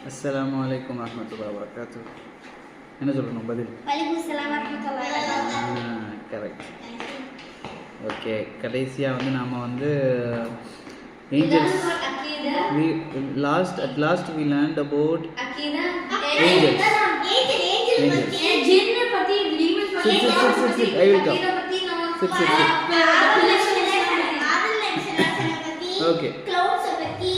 அஸ்ஸலாமு அலைக்கும் வரஹ்மத்துல்லாஹி வபரகாத்துஹு. என்ன சொல்லணும் பதில்? வலைக்கும் ஸலாம் வரஹ்மத்துல்லாஹி வபரகாத்துஹு. கரெக்ட். ஓகே, கடைசியாக வந்து நாம் வந்து angels at last we learned about angels. ஜின்ன பத்தி டீமன்ஸ் பத்தி sit. I will come. Sit. Okay. clouds பத்தி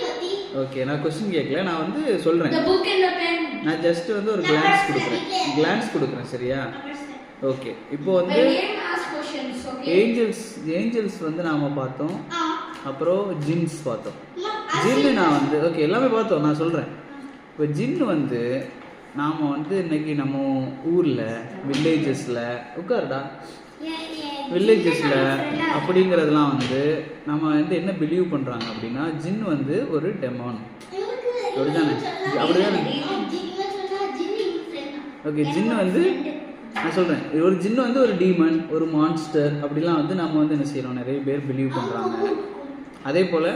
பத்தி. ஓகே, நான் क्वेश्चन கேட்கல, நான் வந்து சொல்றேன். the book and the pen. நான் ஜஸ்ட் வந்து ஒரு glance கொடுக்குறேன் சரியா? ஓகே, இப்போ வந்து ஏஞ்சல்ஸ் வந்து நாம பார்த்தோம், அப்புறம் ஜின்ஸ் பார்த்தோம். ஜின்னு நான் வந்து ஓகே எல்லாமே பார்த்தோம். நான் சொல்கிறேன், இப்போ ஜின்னு வந்து நாம் வந்து இன்னைக்கு நம்ம ஊரில் வில்லேஜஸில் வில்லேஜஸில் அப்படிங்கிறதுலாம் வந்து நம்ம வந்து என்ன பிலீவ் பண்ணுறாங்க அப்படின்னா, ஜின் வந்து ஒரு டெமான். அப்படிதானே? ஓகே, ஜின்னு வந்து நான் சொல்கிறேன், ஒரு ஜின்னு வந்து ஒரு டீமன், ஒரு மான்ஸ்டர் அப்படிலாம் வந்து நம்ம வந்து என்ன செய்கிறோம், நிறைய பேர் பிலீவ் பண்ணுறாங்க. அதே போல்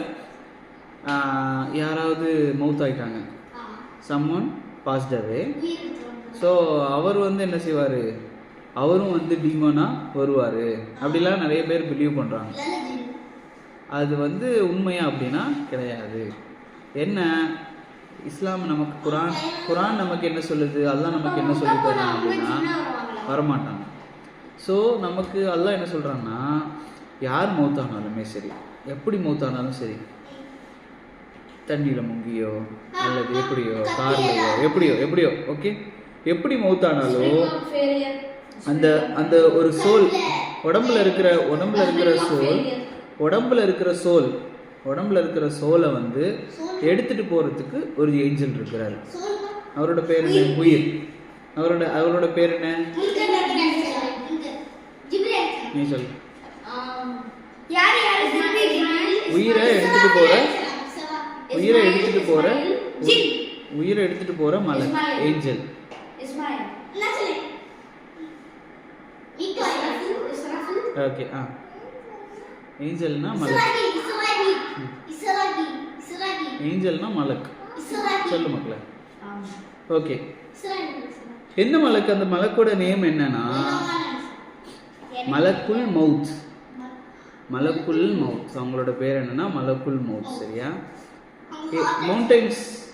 யாராவது மவுத் ஆகிட்டாங்க, சம்மன் பாஸ்ட் அவே, ஸோ அவர் வந்து என்ன செய்வார், அவரும் வந்து டீமனாக வருவார் அப்படிலாம் நிறைய பேர் பிலீவ் பண்ணுறாங்க. அது வந்து உண்மையா அப்படின்னா கிடையாது. என்ன இஸ்லாம் நமக்கு குரான் நமக்கு என்ன சொல்லுது, அல்லாஹ் நமக்கு என்ன சொல்லி தரான் அப்படின்னா வரமாட்டாங்க. ஸோ நமக்கு அல்லாஹ் என்ன சொல்கிறான்னா, யார் மௌத்தானாலுமே சரி, எப்படி மௌத்தானாலும் சரி, தண்ணியில் முங்கியோ அல்லது எப்படியோ கார்லையோ எப்படியோ ஓகே, எப்படி மௌத்தானாலும் அந்த அந்த ஒரு சோல் உடம்புல இருக்கிற சோலை வந்து எடுத்துட்டு போறதுக்கு ஒரு ஏஞ்சல் இருக்கிறாரு. அவரோட பேர் என்ன? உயிர். அவரோட பேர் என்ன? நீ சொல்லு. உயிரை எடுத்துட்டு போற மலக், ஏஞ்சல். ஓகே, ஏஞ்சல்னா மலக். ஏஞ்சல்னா மலக். சொல்லு மக்களே. ஓகே, என்ன மலக்? அந்த மலக்கோட நேம் என்னன்னா மலக்குல் மவுத். அவங்களோட பேர் என்னன்னா மலக்குல் மவுத். சரியா?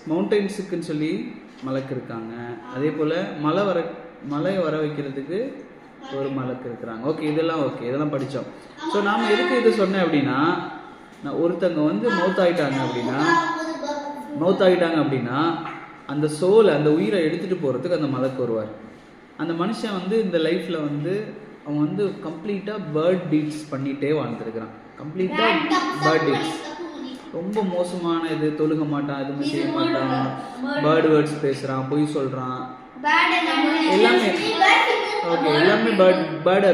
மவுண்டைன்ஸுக்குன்னு சொல்லி மலக்கு இருக்காங்க. அதே போல் மலை வர வைக்கிறதுக்கு ஒரு மலக்கு இருக்கிறாங்க. ஓகே, இதெல்லாம் படித்தோம். ஸோ நாம் எதுக்கு இது சொன்னேன் அப்படின்னா, ஒருத்தங்க வந்து மவுத் ஆகிட்டாங்க அப்படின்னா அந்த சோலை, அந்த உயிரை எடுத்துகிட்டு போகிறதுக்கு அந்த மலக்கு வருவார். அந்த மனுஷன் வந்து இந்த லைஃப்பில் வந்து அவன் வந்து கம்ப்ளீட்டாக பேர்ட் டீட்ஸ் பண்ணிகிட்டே வாழ்ந்துருக்கிறான். ரொம்ப மோசமான இது, தொழுக மாட்டான், எதுவுமே செய்ய மாட்டான், பேர்டு வேர்ட்ஸ் பேசுகிறான், பொய் சொல்கிறான், எல்லாமே பேர்ட்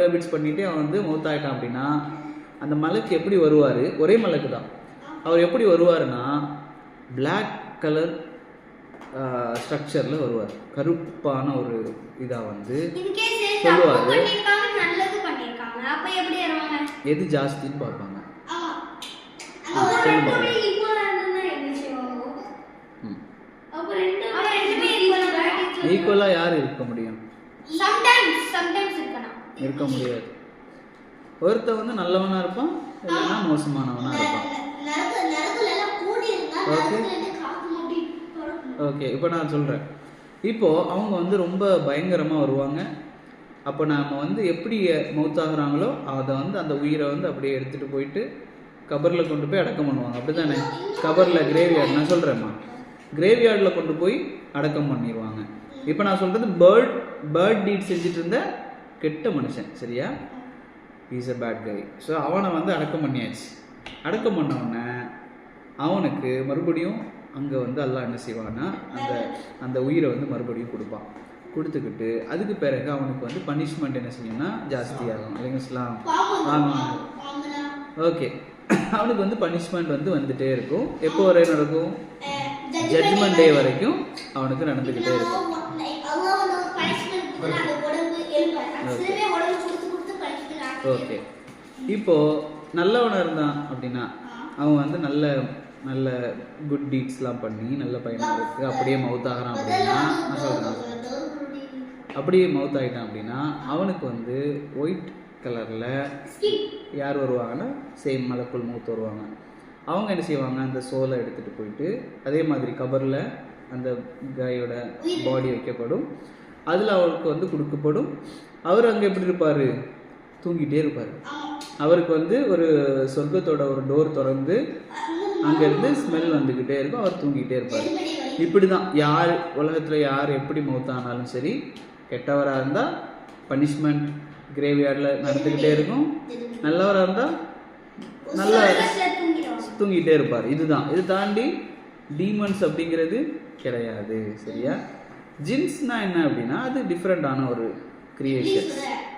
ஹேபிட்ஸ் பண்ணிட்டு அவன் வந்து மவுத் ஆகிட்டான் அப்படின்னா, அந்த மலைக்கு எப்படி வருவார்? ஒரே மலைக்கு தான். அவர் எப்படி வருவாருன்னா, பிளாக் கலர் ஸ்ட்ரக்சரில் வருவார். கருப்பான ஒரு இதாக வந்து சொல்லுவார். எது ஜாஸ்தின்னு பார்ப்பாங்க. ஈக்குவலா யார் இருக்க முடியும்? இருக்க முடியாது. ஒருத்த வந்து நல்லவனா இருப்பான், இல்லைன்னா மோசமானவனா இருப்பான். ஓகே, இப்போ நான் சொல்கிறேன். இப்போது அவங்க வந்து ரொம்ப பயங்கரமாக வருவாங்க. அப்போ நாம் வந்து எப்படி மவுத்தாகிறாங்களோ அதை வந்து அந்த உயிரை வந்து அப்படியே எடுத்துகிட்டு போயிட்டு கபரில் கொண்டு போய் அடக்கம் பண்ணுவாங்க. அப்படி தானே? கபரில் கிரேவியார்டு, நான் சொல்கிறேம்மா, கிரேவியார்டில் கொண்டு போய் அடக்கம் பண்ணிடுவாங்க. இப்போ நான் சொல்கிறது பேர்ட் டீட் செஞ்சுட்டு இருந்த கெட்ட மனுஷன். சரியா? Is a bad guy. So அவனை வந்து அடக்கம் பண்ணியாச்சு. அடக்கம் பண்ணவுடனே அவனுக்கு மறுபடியும் அங்கே வந்து அல்லாஹ் என்ன செய்வான்னா, அந்த உயிரை வந்து மறுபடியும் கொடுத்துக்கிட்டு அதுக்கு பிறகு அவனுக்கு வந்து பனிஷ்மெண்ட் என்ன செய்யணும்னா ஜாஸ்தியாகும். இல்லைங்கலாம்? ஆமாம். ஓகே, அவனுக்கு வந்து பனிஷ்மெண்ட் வந்து வந்துட்டே இருக்கும். எப்போ வரை நடக்கும்? ஜட்ஜ்மெண்ட் டே வரைக்கும் அவனுக்கு நடந்துக்கிட்டே இருக்கும். ஓகே, இப்போது நல்லவனாக இருந்தான் அப்படின்னா அவன் வந்து நல்ல நல்ல குட் டீட்ஸ்லாம் பண்ணி நல்ல பையனாக இருக்குது அப்படியே மவுத்தாகிறான் அப்படின்னா நான் சொல்கிறேன், அப்படியே மவுத் ஆகிட்டான் அப்படின்னா அவனுக்கு வந்து ஒயிட் கலரில் யார் வருவாங்கன்னா சேம் மலக்குள் மவுத் வருவாங்க. அவங்க என்ன செய்வாங்க, அந்த சோலை எடுத்துகிட்டு போயிட்டு அதே மாதிரி கபரில் அந்த காயோட பாடி வைக்கப்படும், அதில் அவருக்கு வந்து கொடுக்கப்படும். அவர் அங்கே எப்படி இருப்பார், தூங்கிட்டே இருப்பார். அவருக்கு வந்து ஒரு சொர்க்கத்தோட ஒரு டோர் திறந்து அங்கேருந்து ஸ்மெல் வந்துக்கிட்டே இருக்கும், அவர் தூங்கிட்டே இருப்பார். இப்படி தான் யார் உலகத்தில் யார் எப்படி மௌத்தானாலும் சரி, கெட்டவராக இருந்தால் பனிஷ்மெண்ட் கிரேவியார்டில் நடந்துக்கிட்டே இருக்கும், நல்லவராக இருந்தால் நல்லா தூங்கிட்டே இருப்பார். இதுதான், இது தாண்டி டீமன்ஸ் அப்படிங்கிறது கிடையாது. சரியா? ஜின்ஸ்னா என்ன அப்படின்னா அது டிஃப்ரெண்டான ஒரு கிரியேஷன்.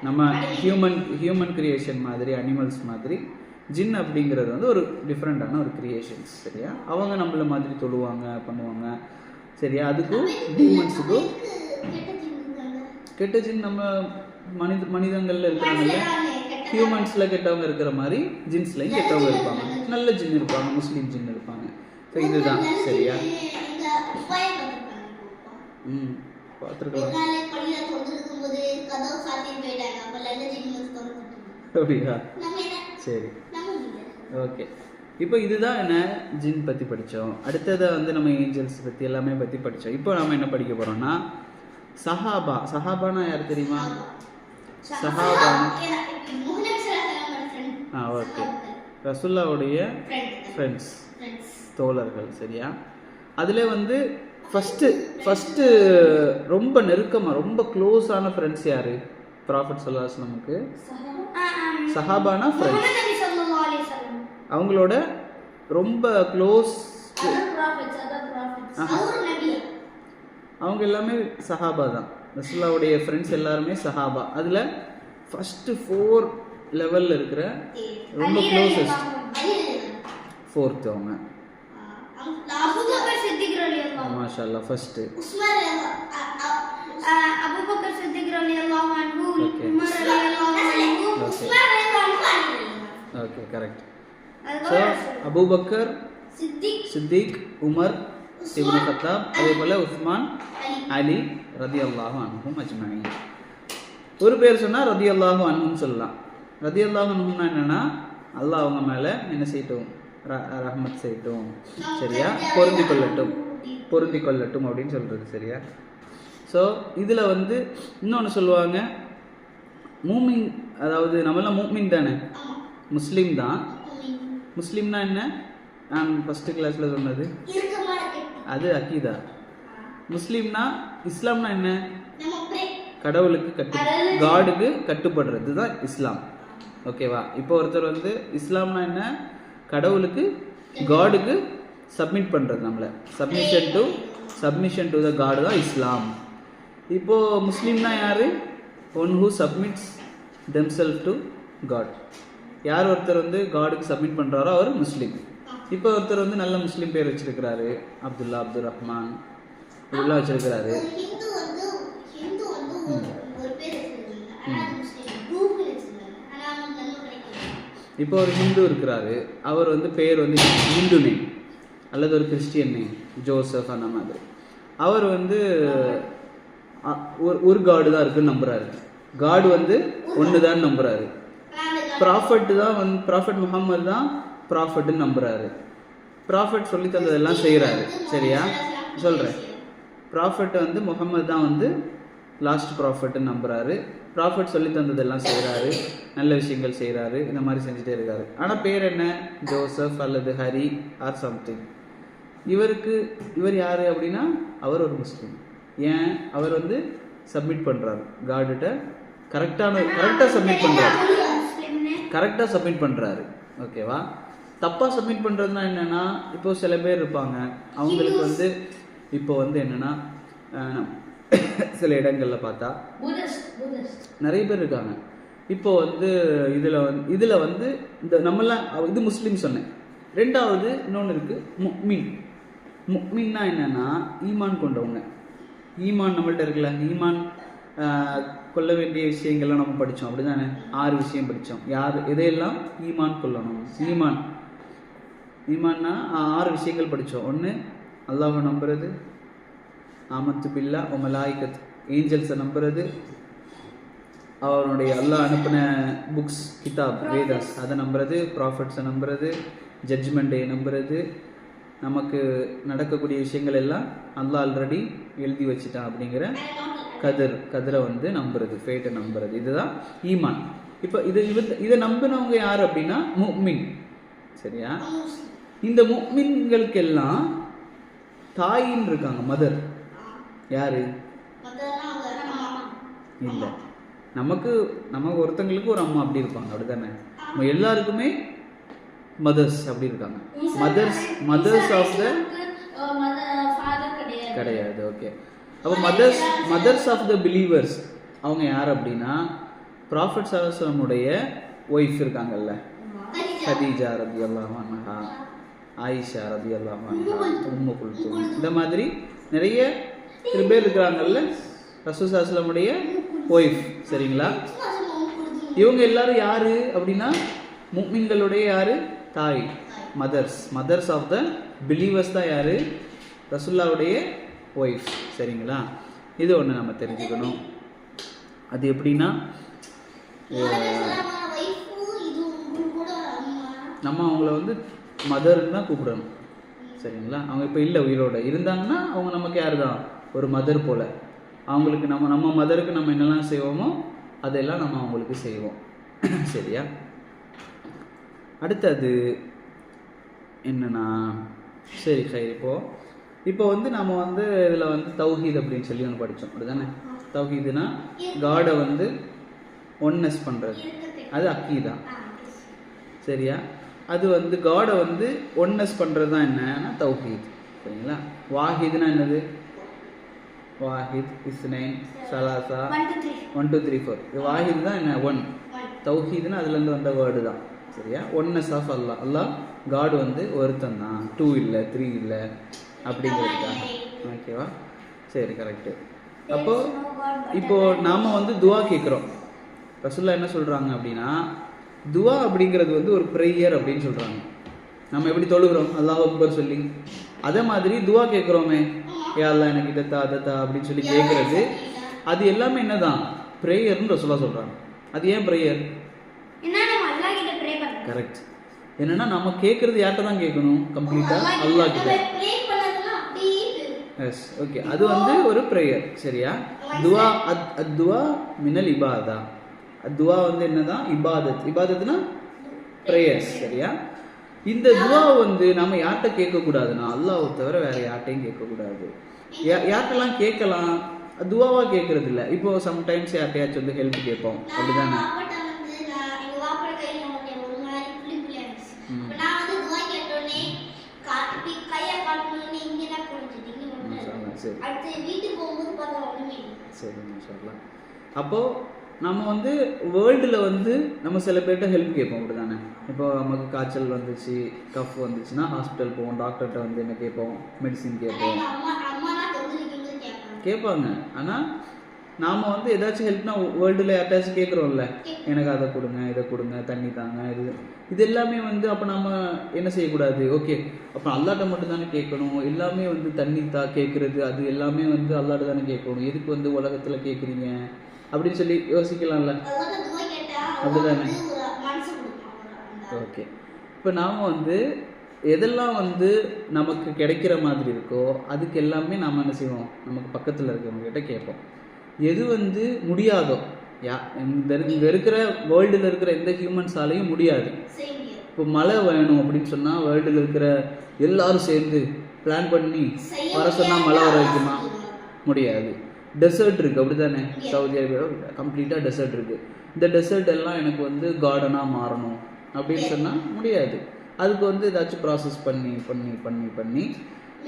நம்ம ஹியூமன் கிரியேஷன் மாதிரி, அனிமல்ஸ் மாதிரி ஜின் அப்படிங்கிறது வந்து ஒரு டிஃப்ரெண்டான ஒரு கிரியேஷன்ஸ். சரியா? அவங்க நம்மள மாதிரி தொழுவாங்க பண்ணுவாங்க. சரியா? அதுக்கும் டீமன்ஸுக்கும் கெட்ட ஜின் நம்ம மனிதங்கள்ல இருக்கிறாங்கல்ல, ஹியூமன்ஸில் கெட்டவங்க இருக்கிற மாதிரி ஜின்ஸ்லையும் கெட்டவங்க இருப்பாங்க, நல்ல ஜின் இருப்பாங்க, முஸ்லீம் ஜின் இருப்பாங்க. ஸோ இதுதான். சரியா? பார்த்துருக்கலாம். அப்படியா? சரி, ஓகே. இப்போ இதுதான் என்ன ஜின் பற்றி படித்தோம். அடுத்ததை வந்து நம்ம ஏஞ்சல்ஸ் பற்றி எல்லாமே பற்றி படித்தோம். இப்போ நம்ம என்ன படிக்க போகிறோம்னா சஹாபா. சஹாபானா யார் தெரியுமா? சஹாபா ஓகே, ரசூலுல்லாஹ்வுடைய ஃப்ரெண்ட்ஸ், தோழர்கள். சரியா? அதில் வந்து ஃபஸ்ட்டு ரொம்ப நெருக்கமாக ரொம்ப க்ளோஸான ஃப்ரெண்ட்ஸ் யார்? ப்ராஃபட் ஸல்லல்லாஹு அலைஹி வஸல்லமுக்கு சஹாபானா ஃப்ரெண்ட்ஸ், அவங்களோட ரொம்ப க்ளோஸ், அவங்க எல்லாமே சஹாபா தான். ரசூலுல்லாஹ்வுடைய ஃப்ரெண்ட்ஸ் எல்லாருமே சஹாபா. அதில் ஃபஸ்ட்டு 4 லெவலில் இருக்கிற ரொம்ப க்ளோசஸ்ட் 4th அவங்க. மாஷா அல்லாஹ். ஃபர்ஸ்ட் அபூபக்கர் சித்திக் ரலியல்லாஹு அன்ஹு, உமர் ரலியல்லாஹு அன்ஹு, உஸ்மான் ரலியல்லாஹு அன்ஹு. Okay, correct. So Abu Bakr Siddiq, Umar ibn Khattab, அதே போல உஸ்மான், அலி ரலியல்லாஹு அன்ஹும் அஜ்மஈன். ஒரு பேர் சொன்னா ரலியல்லாஹு அன்ஹும் சொல்லலாம். ரலியல்லாஹு அன்ஹும்னா என்னன்னா அல்லாஹ் அவங்க மேல என்ன செய்யட்டும், ரஹ்மத் செய்யட்டும். சரியா? பொருந்தி கொள்ளட்டும் அப்படின்னு சொல்றது. சரியா? ஸோ இதில் வந்து இன்னொன்று சொல்லுவாங்க, மூமின், அதாவது நம்மளாம் மூமின் தானே, முஸ்லீம் தான். முஸ்லீம்னா என்ன? நான் ஃபஸ்ட்டு கிளாஸில் சொன்னது அது அக்கீதா. முஸ்லீம்னா, இஸ்லாம்னா என்ன? கடவுளுக்கு காடுக்கு கட்டுப்படுறது தான் இஸ்லாம். ஓகேவா? இப்போ ஒருத்தர் வந்து இஸ்லாம்னா என்ன? கடவுளுக்கு காடுக்கு சப்மிட் பண்ணுறது, நம்மளை சப்மிஷன் டு த காடு தான் இஸ்லாம். இப்போது முஸ்லீம்னா யார்? One who submits themselves to God. யார் ஒருத்தர் வந்து காடுக்கு சப்மிட் பண்ணுறாரோ அவர் முஸ்லீம். இப்போ ஒருத்தர் வந்து நல்ல முஸ்லீம் பேர் வச்சிருக்கிறாரு, அப்துல்லா, அப்துல் ரஹ்மான், இப்படிலாம் வச்சிருக்கிறாரு. இப்போ ஒரு ஹிந்து இருக்கிறாரு, அவர் வந்து பேர் வந்து ஹிந்து நேம் அல்லது ஒரு கிறிஸ்டியன் நேம், ஜோசப் அந்த மாதிரி. அவர் வந்து ஒரு காடு தான் இருக்குன்னு நம்புறாரு, காடு வந்து ஒன்று தான் நம்புறாரு. ப்ராஃபட் தான் வந்து ப்ராஃபட் முகம்மது தான் ப்ராஃபட்னு நம்புறாரு. ப்ராஃபட் சொல்லி தந்ததெல்லாம் செய்கிறாரு. சரியா? சொல்கிறேன், ப்ராஃபட் வந்து முகம்மது தான் வந்து லாஸ்ட் ப்ராஃபட்னு நம்புறாரு. ப்ராஃபட் சொல்லி தந்ததெல்லாம் செய்கிறாரு, நல்ல விஷயங்கள் செய்கிறாரு, இந்த மாதிரி செஞ்சுட்டே இருக்காரு. ஆனால் பேர் என்ன? ஜோசப் அல்லது ஹரி ஆர் சம்திங். இவர் யார் அப்படின்னா அவர் ஒரு முஸ்லீம். ஏன்? அவர் வந்து சப்மிட் பண்ணுறாரு காடுகிட்ட, கரெக்டாக சப்மிட் பண்ணுறாரு. ஓகேவா? தப்பாக சப்மிட் பண்ணுறதுனா என்னென்னா, இப்போது சில பேர் இருப்பாங்க, அவங்களுக்கு வந்து இப்போ வந்து என்னென்னா சில இடங்களில் பார்த்தா நிறைய பேர் இருக்காங்க. இப்போ வந்து இதில் வந்து இந்த நம்மளாம் இது முஸ்லீம் சொன்னேன். ரெண்டாவது இன்னொன்று இருக்குது, முக்மின்னா என்னென்னா ஈமான் கொண்டவங்க. ஈமான் நம்மள்ட்ட இருக்குல்ல, ஈமான் கொள்ள வேண்டிய விஷயங்கள்லாம் நம்ம படித்தோம், அப்படி தானே? 6 விஷயம் படித்தோம். எதையெல்லாம் ஈமான் கொள்ளணும். ஈமான் ஈமான்னா 6 விஷயங்கள் படித்தோம். ஒன்று அல்லாஹ்வை நம்புறது, ஆமத்து பில்லா ஒ மலாய்கத் ஏஞ்சல்ஸை நம்புறது, அவனுடைய அல்லாஹ் அனுப்பின புக்ஸ் கிதாப் வேதாஸ் அதை நம்புறது, ப்ராஃபிட்ஸை நம்புறது, ஜட்ஜ்மெண்ட் டே நம்புறது, நமக்கு நடக்கக்கூடிய விஷயங்கள் எல்லாம் அல்லாஹ் ஆல்ரெடி எழுதி வச்சுட்டான் அப்படிங்கிற கதிரை வந்து நம்புறது, ஃபேட்டை நம்புறது, இதுதான் ஈமான். இப்போ இதை நம்பினவங்க யார் அப்படின்னா முஃமின். சரியா? இந்த முஃமின்களுக்கெல்லாம் தாயின்னு இருக்காங்க, மதர். யாரு? இல்லை, நமக்கு ஒருத்தங்களுக்கு ஒரு அம்மா அப்படி இருப்பாங்க, அப்படிதானே? நம்ம எல்லாருக்குமே மதர்ஸ் அப்படி இருக்காங்க. மதர்ஸ் ஆஃப் த கிடையாது. ஓகே, அப்போ மதர்ஸ் ஆஃப் த பிலீவர்ஸ் அவங்க யார் அப்படின்னா ப்ராஃபட் ஸல்லல்லாஹு அலைஹி வஸல்லமுடைய ஒய்ஃப் இருக்காங்கல்ல, கதீஜா ரலியல்லாஹு அன்ஹா, ஆயிஷா ரலியல்லாஹு அன்ஹா, உம்மு குல்தூம், இந்த மாதிரி நிறைய பேர் இருக்கிறாங்கல்ல ரசூல் ஸல்லல்லாஹு அலைஹி வஸல்லமுடைய ஒய்ஃப். சரிங்களா? இவங்க எல்லாரும் யாரு அப்படின்னா முஃமின்களுடைய யாரு? தாய், மதர்ஸ் ஆஃப் த பிலீவர்ஸ் தான் யாரு? ரசூலுல்லாஹ்வுடைய ஒய்ஃப். சரிங்களா? இது ஒன்று நம்ம தெரிஞ்சுக்கணும். அது எப்படின்னா நம்ம அவங்கள வந்து மதர்ன்னு தான் கூப்பிடணும். சரிங்களா? அவங்க இப்போ இல்லை, உயிரோட இருந்தாங்கன்னா அவங்க நமக்கு யார் தான்? ஒரு மதர் போல். அவங்களுக்கு நம்ம மதருக்கு நம்ம என்னெல்லாம் செய்வோமோ அதெல்லாம் நம்ம அவங்களுக்கு செய்வோம். சரியா? அடுத்தது என்னன்னா, சரி இப்போ வந்து நம்ம வந்து இதில் வந்து தௌஹீத் அப்படின்னு சொல்லி ஒன்று படித்தோம், அப்படிதானே? தௌஹீதுனா காடை வந்து ஒன்னஸ் பண்ணுறது, அது அக்கீதா. சரியா? அது வந்து காடை வந்து ஒன்னஸ் பண்ணுறது தான் என்னன்னா தௌஹீத். சரிங்களா? வாஹித்னா என்னது? வாஹித், இஸ்னைன், சலாசா, 1 2 3 4. இது வாஹித் தான் என்ன? 1. தௌஹீத்னா அதுலேருந்து வந்த வேர்டு தான். சரியா? ஒன்னஸ் ஆஃப் அல்லாஹ் காட் வந்து ஒருத்தன் தான், 2 இல்லை 3 இல்லை அப்படிங்கிறதுக்காக. ஓகேவா? சரி, கரெக்டு. இப்போ நாம் வந்து துவா கேட்குறோம். ரசூலுல்லாஹ் என்ன சொல்கிறாங்க அப்படின்னா துவா அப்படிங்கிறது வந்து ஒரு ப்ரேயர் அப்படின்னு சொல்கிறாங்க. நம்ம எப்படி தொழுகிறோம் அல்லாஹ் அக்பர் சொல்லி, அதே மாதிரி துவா கேட்குறோமே, யா அல்லாஹ் எனக்கு இதத்தா அதத்தா அப்படின்னு சொல்லி கேட்குறது, அது எல்லாமே என்னதான்? ப்ரேயர்னு ரசூலுல்லாஹ் சொல்கிறாங்க. அது ஏன் ப்ரேயர்? கரெக்ட். என்னன்னா நம்ம கேட்கறது யார்கிட்ட தான் கேட்கணும்? கம்ப்ளீட்டாக அல்லாஹ் கிட்ட. எஸ், ஓகே, அது வந்து ஒரு ப்ரேயர். சரியா? துவா துவா மினல் இபாதா. துவா வந்து என்னதான்? இபாதத்னா ப்ரேயர்ஸ். சரியா? இந்த துவா வந்து நம்ம யார்கிட்ட கேட்கக்கூடாதுன்னா அல்லாஹ்வை தவிர வேற யார்கிட்டையும் கேட்கக்கூடாது. யார்கிட்டலாம் கேட்கலாம்? துவாவாக கேட்கறது இல்லை. இப்போ சம்டைம்ஸ் யார்கிட்டயாச்சும் வந்து ஹெல்ப் கேட்போம், அப்படிதானே? சரி, மாஷாஅல்லாஹ். அப்போது நம்ம வந்து வேர்ல்டில் வந்து நம்ம சில பேர்கிட்ட ஹெல்ப் கேட்போம், அப்படிதானே? இப்போ நமக்கு காய்ச்சல் வந்துச்சு, கஃப் வந்துச்சுன்னா ஹாஸ்பிட்டல் போவோம், டாக்டர்கிட்ட வந்து என்ன கேட்போம்? மெடிசின் கேட்போம், கேட்பாங்க. ஆனால் நாம் வந்து ஏதாச்சும் ஹெல்ப்னா வேர்ல்டில் யார்ட்டாச்சும் கேட்குறோம்ல, எனக்கு அதை கொடுங்க, இதை கொடுங்க, தண்ணி தாங்க, இது எல்லாமே வந்து அப்போ நம்ம என்ன செய்யக்கூடாது? ஓகே, அப்போ அல்லாட்ட மட்டும் தானே கேட்கணும், எல்லாமே வந்து தண்ணி கேட்குறது அது எல்லாமே வந்து அல்லாட்ட தானே கேட்கணும், எதுக்கு வந்து உலகத்தில் கேட்குறீங்க அப்படின்னு சொல்லி யோசிக்கலாம்ல, அப்படிதானே? ஓகே, இப்போ நாம் வந்து எதெல்லாம் வந்து நமக்கு கிடைக்கிற மாதிரி இருக்கோ அதுக்கு எல்லாமே நாம் என்ன செய்வோம்? நமக்கு பக்கத்தில் இருக்கிறவங்ககிட்ட கேட்போம். எது வந்து முடியாதோ, இங்கே இருக்கிற வேர்ல்டில் இருக்கிற எந்த ஹியூமன்ஸாலையும் முடியாது. இப்போ மழை வேணும் அப்படின்னு சொன்னால் வேர்ல்டில் இருக்கிற எல்லாரும் சேர்ந்து பிளான் பண்ணி வர சொன்னால் மழை வர வைக்குமா? முடியாது. டெசர்ட் இருக்குது, அப்படி தானே? சவுதி அரேபியாவில் கம்ப்ளீட்டாக டெசர்ட் இருக்குது. இந்த டெசர்ட் எல்லாம் எனக்கு வந்து கார்டனாக மாறணும் அப்படின்னு சொன்னால் முடியாது. அதுக்கு வந்து ஏதாச்சும் ப்ராசஸ் பண்ணி பண்ணி பண்ணி பண்ணி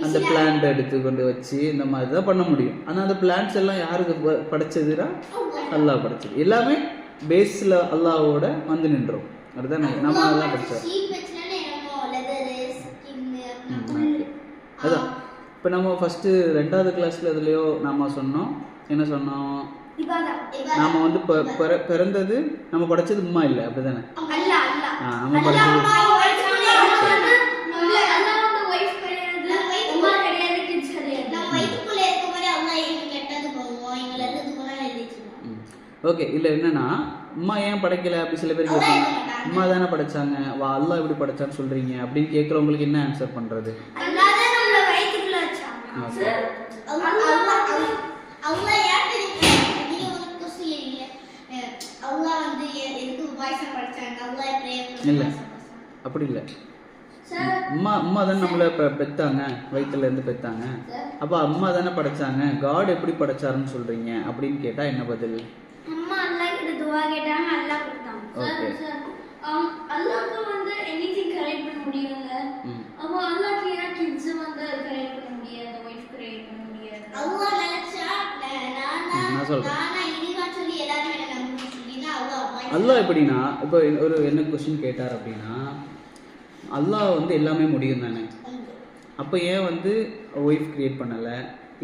அந்த பிளான்ட் எடுத்து கொண்டு வச்சு இந்த மாதிரி தான் பண்ண முடியும். ஆனால் அந்த பிளான்ட்ஸ் எல்லாம் யாருக்கு படைச்சதுன்னா அல்லாஹ் படைச்சது. எல்லாமே பேஸில் அல்லாஹோட வந்து நின்றோம், அதுதானே? நம்ம அதெல்லாம் படித்தோம். அதான் இப்போ நம்ம ஃபஸ்ட்டு 2வது கிளாஸில் இதுலையோ நாம் சொன்னோம், என்ன சொன்னோம்? நாம் வந்து பிறந்தது நம்ம படைச்சது உம்மா இல்லை, அப்படிதானே? நம்ம படிச்சது ஓகே, இல்லை என்னன்னா அம்மா ஏன் படைக்கல அப்படி சில பேர் கேட்பாங்க. அம்மா தானே படைச்சாங்க, வா அல்லாஹ் எப்படி படைச்சான்னு சொல்றீங்க அப்படின்னு கேட்குறவங்களுக்கு என்ன ஆன்சர் பண்றது? இல்லை அப்படி இல்லை. அம்மா தானே நம்மளை பெத்தாங்க, வயிற்றுல இருந்து பெத்தாங்க. அப்ப அம்மா தானே படைச்சாங்க, காட் எப்படி படைச்சாருன்னு சொல்றீங்க அப்படின்னு கேட்டா என்ன பதில்? அம்மா அல்லாஹ் கிட்ட துஆ கேட்டாங்க, அல்லாஹ் கொடுத்தாங்க. ஓகே, அல்லாஹ்க்கு வந்து எனிதிங் கிரியேட் பண்ண முடியும்ல. அப்ப அல்லாஹ்க்கு ஏன் கிட்ஸ் வந்து கிரியேட் பண்ண முடியாது, வைஃப் கிரியேட் பண்ண முடியாது? அல்லாஹ் நினைச்சா நான் சொல்றேன். நானா இனிவா சொல்லி எல்லாரும் என்ன நம்பணும் சொல்லினா அல்லாஹ் எப்படின்னா, இப்போ ஒரு என்ன क्वेश्चन கேட்டார் அப்படின்னா, அல்லாஹ் வந்து எல்லாமே முடியும் தானே, அப்போ ஏன் வந்து ஒய்ஃப் கிரியேட் பண்ணலை,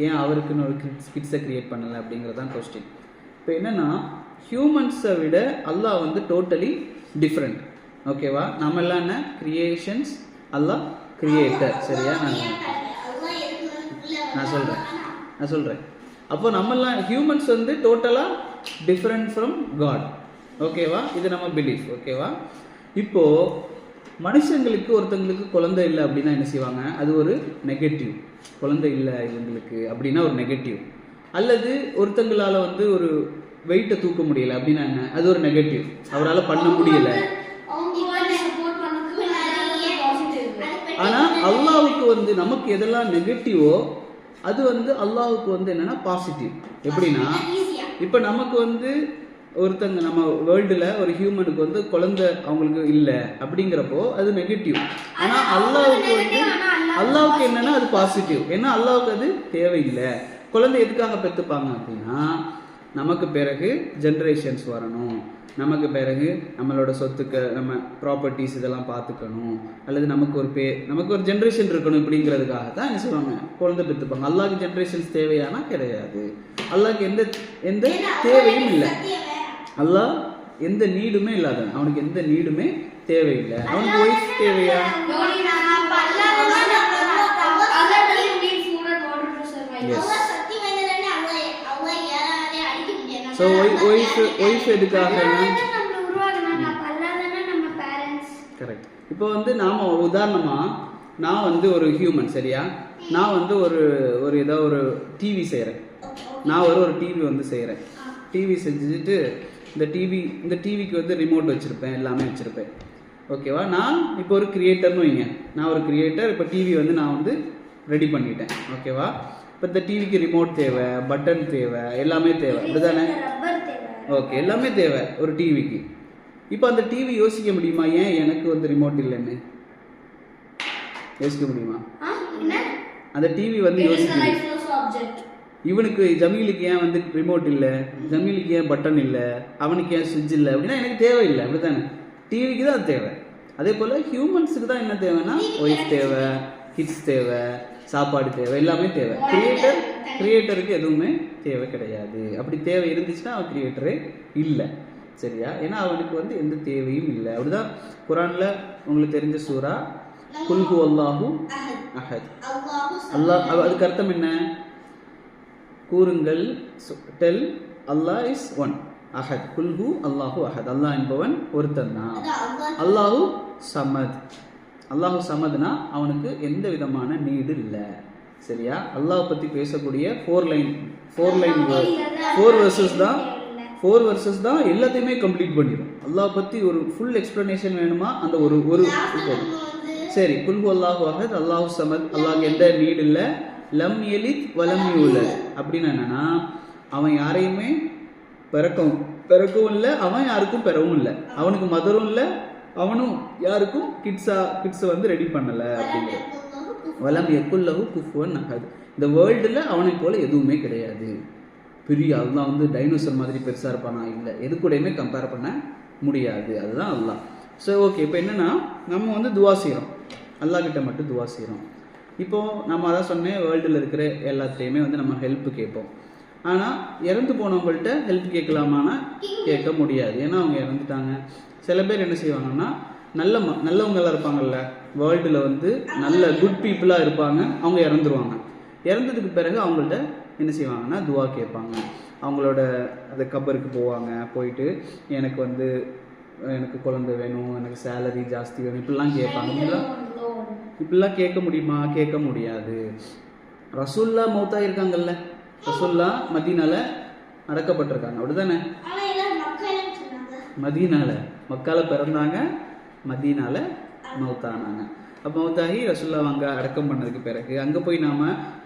ஏன் அவருக்குன்னு ஒரு கிட்ஸை கிரியேட் பண்ணலை அப்படிங்கிறது தான் கொஸ்டின். இப்போ என்னென்னா ஹியூமன்ஸை விட அல்லாஹ் வந்து டோட்டலி டிஃப்ரெண்ட். ஓகேவா? நம்ம எல்லாம் என்ன கிரியேஷன்ஸ், அல்லாஹ் கிரியேட்டர். சரியா? நான் சொல்கிறேன். அப்போ நம்மெல்லாம் ஹியூமன்ஸ் வந்து டோட்டலாக டிஃப்ரெண்ட் ஃப்ரம் காட். ஓகேவா? இது நம்ம பிலீஃப். ஓகேவா? இப்போது மனுஷங்களுக்கு ஒருத்தங்களுக்கு குழந்தை இல்லை அப்படின்னா என்ன செய்வாங்க? அது ஒரு நெகட்டிவ். குழந்தை இல்லை இவங்களுக்கு அப்படின்னா ஒரு நெகட்டிவ். அல்லது ஒருத்தங்களால் வந்து ஒரு வெயிட்டை தூக்க முடியலை அப்படின்னா என்ன? அது ஒரு நெகட்டிவ். அவரால் பண்ண முடியல. ஆனால் அல்லாஹ்வுக்கு வந்து நமக்கு எதெல்லாம் நெகட்டிவோ அது வந்து அல்லாஹ்வுக்கு வந்து என்னன்னா பாசிட்டிவ். எப்படின்னா இப்போ நமக்கு வந்து ஒருத்தங்க நம்ம வேர்ல்டில் ஒரு ஹியூமனுக்கு வந்து குழந்தை அவங்களுக்கு இல்லை அப்படிங்கிறப்போ அது நெகட்டிவ். ஆனால் அல்லாஹ்வுக்கு என்னன்னா அது பாசிட்டிவ். ஏன்னா அல்லாஹ்வுக்கு அது தேவையில்லை. குழந்தை எதுக்காக பெற்றுப்பாங்க அப்படின்னா, நமக்கு பிறகு ஜென்ரேஷன்ஸ் வரணும், நமக்கு பிறகு நம்மளோட சொத்துக்கு நம்ம ப்ராப்பர்ட்டிஸ் இதெல்லாம் பார்த்துக்கணும், அல்லது நமக்கு ஒரு ஜென்ரேஷன் இருக்கணும் இப்படிங்கிறதுக்காக தான் என்ன செய்வாங்க? குழந்தை பெற்றுப்பாங்க. அல்லாஹ்க்கு ஜென்ரேஷன்ஸ் தேவையானா கிடையாது. அல்லாஹ்க்கு எந்த தேவையும் இல்லை. அல்லாஹ் எந்த நீடுமே இல்லாதவன், அவனுக்கு எந்த நீடுமே தேவையில்லை. அவனுக்கு ஒய்ஃப் தேவையா? ஸோ ஒய்ஃப் எதுக்காக? கரெக்ட். இப்போ வந்து நாம் உதாரணமாக நான் வந்து ஒரு ஹியூமன், சரியா? நான் வந்து ஒரு ஏதோ ஒரு டிவி செய்கிறேன். நான் ஒரு டிவி வந்து செய்கிறேன். டிவி செஞ்சுட்டு இந்த டிவிக்கு வந்து ரிமோட் வச்சுருப்பேன், எல்லாமே வச்சுருப்பேன். ஓகேவா? நான் இப்போ ஒரு கிரியேட்டர்னு வைங்க. நான் ஒரு கிரியேட்டர். இப்போ டிவி வந்து நான் வந்து ரெடி பண்ணிட்டேன். ஓகேவா? இப்போ இந்த டிவிக்கு ரிமோட் தேவை, பட்டன் தேவை, எல்லாமே தேவை. அப்படிதானே? ஓகே, எல்லாமே தேவை ஒரு டிவிக்கு. இப்போ அந்த டிவி யோசிக்க முடியுமா ஏன் எனக்கு வந்து ரிமோட் இல்லைன்னு? யோசிக்க முடியுமா? அந்த டிவி வந்து யோசிக்க, இவனுக்கு ஜமீலுக்கு ஏன் வந்து ரிமோட் இல்லை, ஜமீலுக்கு ஏன் பட்டன் இல்லை, அவனுக்கு ஏன் சுவிட்ச் இல்லை அப்படின்னா எனக்கு தேவையில்லை. அப்படித்தானே? டிவிக்கு தான் அது தேவை. அதே போல் ஹியூமன்ஸுக்கு தான் என்ன தேவைன்னா ஒய்ஃப் தேவை, கிட்ஸ் தேவை, சாப்பாடு தேவை, எல்லாமே தேவை. கிரியேட்டருக்கு எதுவுமே தேவை கிடையாது. அப்படி தேவை இருந்துச்சுன்னா அவன் கிரியேட்டரே இல்லை. சரியா? ஏன்னா அவனுக்கு வந்து எந்த தேவையும் இல்லை. அப்படிதான் குரான்ல உங்களுக்கு தெரிஞ்ச சூரா குல் ஹு அல்லாஹு அஹத். அல்லாஹ், அதுக்கு அர்த்தம் என்ன? கூறுங்கள், டெல் அல்லாஹ் இஸ் ஒன். அஹத், குல் ஹு அல்லாஹு அஹத். அல்லாஹ் என்பவன் ஒருத்தன் தான். அல்லாஹு சமத். அல்லாஹு சமதுனா அவனுக்கு எந்த விதமான நீடு இல்லை. சரியா? அல்லாஹ் பற்றி பேசக்கூடிய ஃபோர் வெர்சஸ் தான் எல்லாத்தையுமே கம்ப்ளீட் பண்ணிடும். அல்லாஹ் பற்றி ஒரு ஃபுல் எக்ஸ்பிளனேஷன் வேணுமா? அந்த ஒரு சரி, குல்ஹு அல்லாஹு அஹத், அல்லாஹு சமத், அல்லாஹ்க்கு எந்த நீடு இல்லை. லம் யலித் வலம் யூலத் அப்படின்னு என்னன்னா, அவன் யாரையுமே பிறக்கவும் இல்லை, அவன் யாருக்கும் பெறவும் இல்லை, அவனுக்கு மதரும் இல்லை, அவனும் யாருக்கும் கிட்ஸை வந்து ரெடி பண்ணலை அப்படிங்கிறது. வலம் யக்குல்லஹு குஃபுவன் அஹத். இந்த வேர்ல்டில் அவனை போல எதுவுமே கிடையாது. பெரிய அல்லாஹ் வந்து டைனோசர் மாதிரி பெருசாக இருப்பானா? இல்லை, எது கூடயுமே கம்பேர் பண்ண முடியாது. அதுதான் அல்லாஹ். ஸோ ஓகே, இப்போ என்னென்னா நம்ம வந்து துவா செய்கிறோம், அல்லாஹ் கிட்ட மட்டும் துவா செய்கிறோம். இப்போது நம்ம அதான் சொன்னேன், வேர்ல்டில் இருக்கிற எல்லாத்துலேயுமே வந்து நம்ம ஹெல்ப் கேட்போம். ஆனால் இறந்து போனவங்கள்ட்ட ஹெல்ப் கேட்கலாமான்னா கேட்க முடியாது. ஏன்னா அவங்க இறந்துட்டாங்க. சில பேர் என்ன செய்வாங்கன்னா, நல்லவங்களாம் இருப்பாங்கல்ல, வேர்ல்டில் வந்து நல்ல குட் பீப்புளாக இருப்பாங்க, அவங்க இறந்துருவாங்க. இறந்ததுக்கு பிறகு அவங்கள்ட்ட என்ன செய்வாங்கன்னா துவா கேட்பாங்க. அவங்களோட அந்த கபருக்கு போவாங்க. போயிட்டு எனக்கு குழந்தை வேணும், எனக்கு சேலரி ஜாஸ்தி வேணும், இப்படிலாம் கேட்பாங்க. இப்படிலாம் கேட்க முடியுமா? கேட்க முடியாது. ரசூல்லா மௌத்தா இருக்காங்கல்ல, ரசூல்லா மதீனால அடக்கப்பட்டிருக்காங்க, அப்படிதானே? மதீனால, மக்கால பிறந்தாங்க, மதீனால மௌத்தானாங்க. அப்போ மௌத்தாகி ரசூல்லா அங்கே அடக்கம் பண்ணதுக்கு பிறகு அங்கே போய் நாம்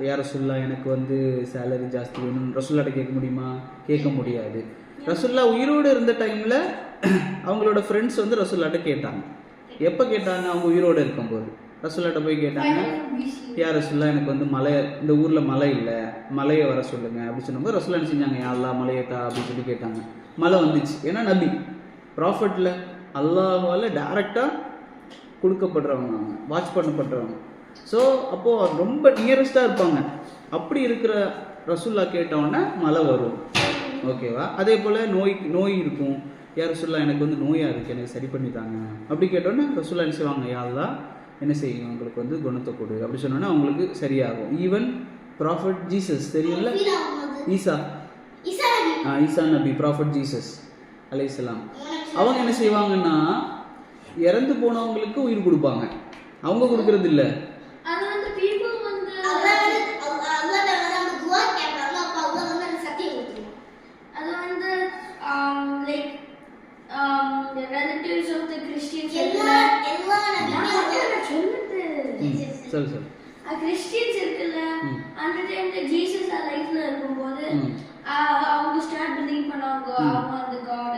யார் ரசூல்லா எனக்கு சேலரி ஜாஸ்தி வேணும் ரசூல்லாட்ட கேட்க முடியுமா? கேட்க முடியாது. ரசூல்லா உயிரோடு இருந்த டைமில் அவங்களோட ஃப்ரெண்ட்ஸ் ரசூல்லாட்ட கேட்டாங்க. எப்போ கேட்டாங்க? அவங்க உயிரோடு இருக்கும்போது ரசூல்லாட்ட போய் கேட்டாங்க, யார் ரசூல்லா எனக்கு மலை, இந்த ஊரில் மலை இல்லை, மலையை வர சொல்லுங்க அப்படின்னு சொன்னபோது ரசூல்லா என்ன செஞ்சாங்க? யா அல்லாஹ் மலையத்தா அப்படின்னு சொல்லி கேட்டாங்க. மழை வந்துச்சு. ஏன்னா நபி ப்ராஃபட்டில் அல்லாஹ்வால் டைரெக்டாக கொடுக்கப்படுறவங்க, அவங்க வாட்ச் பண்ணப்படுறவங்க. ஸோ அப்போது ரொம்ப நியரஸ்டாக இருப்பாங்க. அப்படி இருக்கிற ரசூல்லா கேட்டவுடனே மழை வரும். ஓகேவா? அதே போல் நோய் இருக்கும். யார் ரசூல்லா எனக்கு நோயாக இருக்குது, எனக்கு சரி பண்ணித்தாங்க அப்படி கேட்டோன்னே ரசூல்லா என்ன செய்வாங்க? யா அல்லாஹ் என்ன செய்யும், உங்களுக்கு குணத்தை கொடு அப்படி சொன்னோன்னா அவங்களுக்கு சரியாகும். ஈவன் ப்ராஃபட் ஜீசஸ் தெரியும்ல, ஈசா நபி, ப்ராஃபட் ஜீசஸ் அலைஹிஸ்ஸலாம், அவங்க என்ன செய்வாங்கன்னா இறந்து போனவங்களுக்கு உயிர் கொடுப்பாங்க. அவங்க கொடுக்கறது இல்லை. சொல்லு கிறிஸ்டியன்ஸ் இருக்குல்ல, அந்த டைம்ல ஜீசஸ் லைஃப்ல இருக்கும்போது அவங்க ஸ்டார்ட் பிலீவ் பண்ணாங்க அவங்க அந்த காட்.